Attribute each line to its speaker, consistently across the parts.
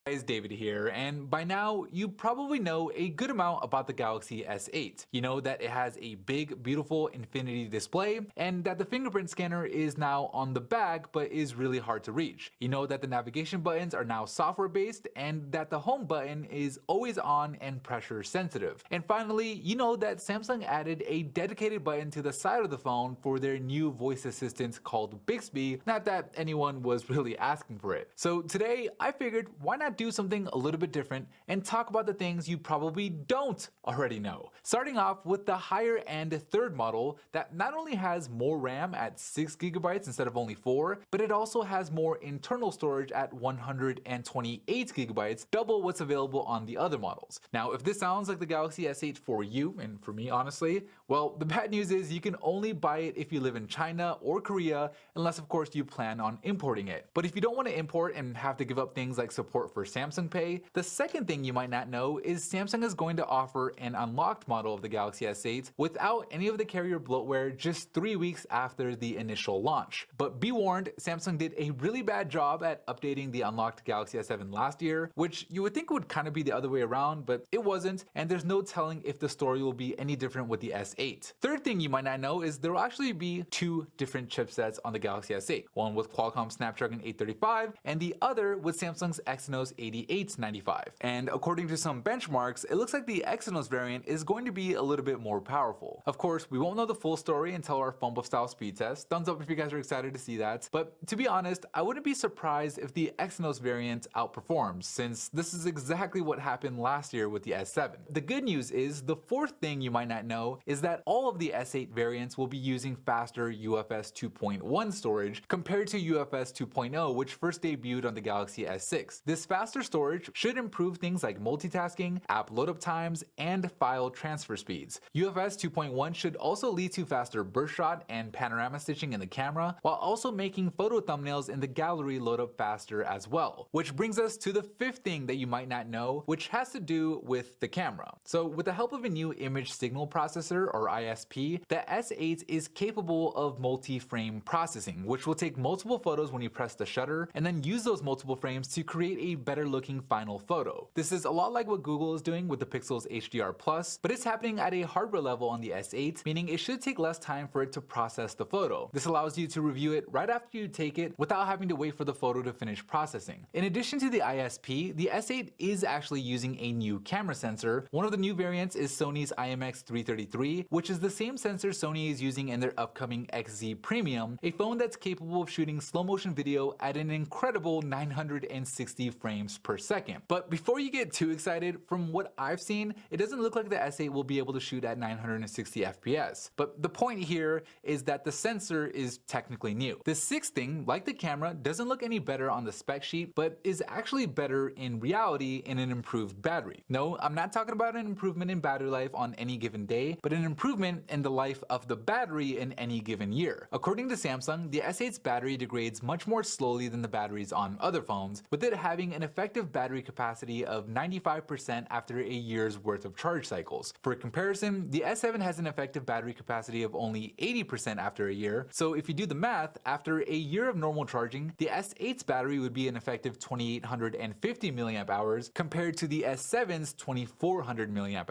Speaker 1: Guys, David here, and by now you probably know a good amount about the Galaxy S8. You know that it has a big, beautiful infinity display, and that the fingerprint scanner is now on the back but is really hard to reach. You know that the navigation buttons are now software based, and that the home button is always on and pressure sensitive. And finally, you know that Samsung added a dedicated button to the side of the phone for their new voice assistant called Bixby, not that anyone was really asking for it. So today I figured, why not do something a little bit different and talk about the things you probably don't already know. Starting off with the higher end third model that not only has more RAM at 6GB instead of only 4, but it also has more internal storage at 128GB, double what's available on the other models. Now, if this sounds like the Galaxy S8 for you, and for me honestly, well, the bad news is you can only buy it if you live in China or Korea, unless of course you plan on importing it. But if you don't want to import and have to give up things like support for Samsung Pay, the second thing you might not know is Samsung is going to offer an unlocked model of the Galaxy S8 without any of the carrier bloatware just 3 weeks after the initial launch. But be warned, Samsung did a really bad job at updating the unlocked Galaxy S7 last year, which you would think would kind of be the other way around, but it wasn't, and there's no telling if the story will be any different with the S8. Third thing you might not know is there will actually be two different chipsets on the Galaxy S8, one with Qualcomm Snapdragon 835 and the other with Samsung's Exynos 8895. And according to some benchmarks, it looks like the Exynos variant is going to be a little bit more powerful. Of course, we won't know the full story until our phone buff style speed test. Thumbs up if you guys are excited to see that. But to be honest, I wouldn't be surprised if the Exynos variant outperforms, since this is exactly what happened last year with the S7. The good news is, the fourth thing you might not know is that all of the S8 variants will be using faster UFS 2.1 storage compared to UFS 2.0, which first debuted on the Galaxy S6. This faster storage should improve things like multitasking, app load up times, and file transfer speeds. UFS 2.1 should also lead to faster burst shot and panorama stitching in the camera, while also making photo thumbnails in the gallery load up faster as well. Which brings us to the fifth thing that you might not know, which has to do with the camera. So with the help of a new image signal processor, or ISP, the S8 is capable of multi-frame processing, which will take multiple photos when you press the shutter, and then use those multiple frames to create a better looking final photo. This is a lot like what Google is doing with the Pixel's HDR+, but it's happening at a hardware level on the S8, meaning it should take less time for it to process the photo. This allows you to review it right after you take it without having to wait for the photo to finish processing. In addition to the ISP, the S8 is actually using a new camera sensor. One of the new variants is Sony's IMX333, which is the same sensor Sony is using in their upcoming XZ Premium, a phone that's capable of shooting slow motion video at an incredible 960 frames per second. But before you get too excited, from what I've seen, it doesn't look like the S8 will be able to shoot at 960 FPS. But the point here is that the sensor is technically new. The sixth thing, like the camera, doesn't look any better on the spec sheet, but is actually better in reality in an improved battery. No, I'm not talking about an improvement in battery life on any given day, but an improvement in the life of the battery in any given year. According to Samsung, the S8's battery degrades much more slowly than the batteries on other phones, with it having an effective battery capacity of 95% after a year's worth of charge cycles. For comparison, the S7 has an effective battery capacity of only 80% after a year, so if you do the math, after a year of normal charging, the S8's battery would be an effective 2850 mAh compared to the S7's 2400 mAh.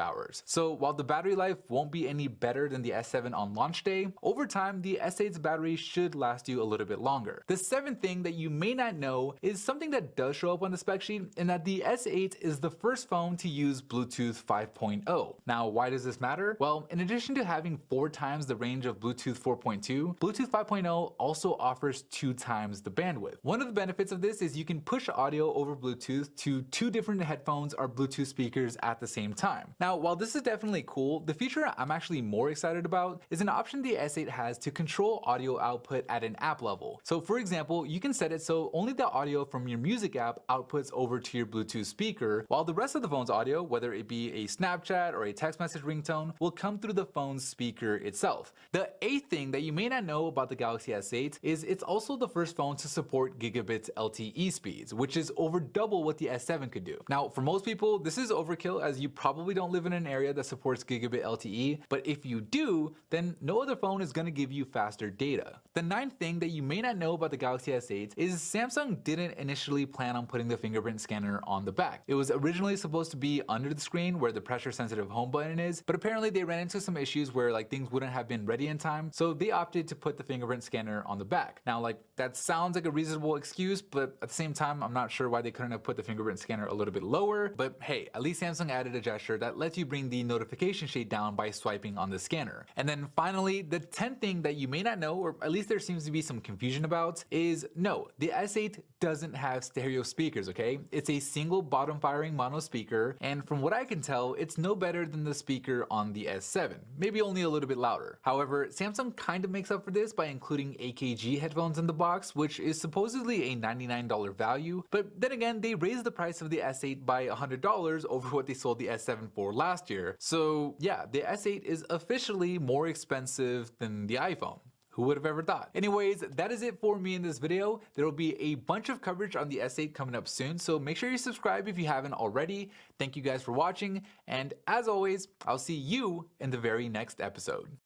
Speaker 1: So while the battery life won't be any better than the S7 on launch day, over time the S8's battery should last you a little bit longer. The seventh thing that you may not know is something that does show up on the spec sheet, and that the S8 is the first phone to use Bluetooth 5.0. Now, why does this matter? Well, in addition to having 4 times the range of Bluetooth 4.2, Bluetooth 5.0 also offers 2 times the bandwidth. One of the benefits of this is you can push audio over Bluetooth to 2 different headphones or Bluetooth speakers at the same time. Now, while this is definitely cool, the feature I'm actually more excited about is an option the S8 has to control audio output at an app level. So for example, you can set it so only the audio from your music app outputs over to your Bluetooth speaker, while the rest of the phone's audio, whether it be a Snapchat or a text message ringtone, will come through the phone's speaker itself. The eighth thing that you may not know about the Galaxy S8 is it's also the first phone to support gigabit LTE speeds, which is over double what the S7 could do. Now, for most people, this is overkill, as you probably don't live in an area that supports gigabit LTE, but if you do, then no other phone is going to give you faster data. The ninth thing that you may not know about the Galaxy S8 is Samsung didn't initially plan on putting the fingerprint scanner on the back. It was originally supposed to be under the screen where the pressure sensitive home button is, but apparently they ran into some issues where like things wouldn't have been ready in time, so they opted to put the fingerprint scanner on the back. Now like that sounds like a reasonable excuse, but at the same time I'm not sure why they couldn't have put the fingerprint scanner a little bit lower, but hey, at least Samsung added a gesture that lets you bring the notification shade down by swiping on the scanner. And then finally, the 10th thing that you may not know, or at least there seems to be some confusion about, is no, the S8 doesn't have stereo speakers, okay? It's a single bottom firing mono speaker, and from what I can tell, it's no better than the speaker on the S7, maybe only a little bit louder. However, Samsung kind of makes up for this by including AKG headphones in the box, which is supposedly a $99 value, but then again, they raised the price of the S8 by $100 over what they sold the S7 for last year. So yeah, the S8 is officially more expensive than the iPhone. Who would have ever thought? Anyways, that is it for me in this video. There will be a bunch of coverage on the S8 coming up soon, so make sure you subscribe if you haven't already. Thank you guys for watching, and as always, I'll see you in the very next episode.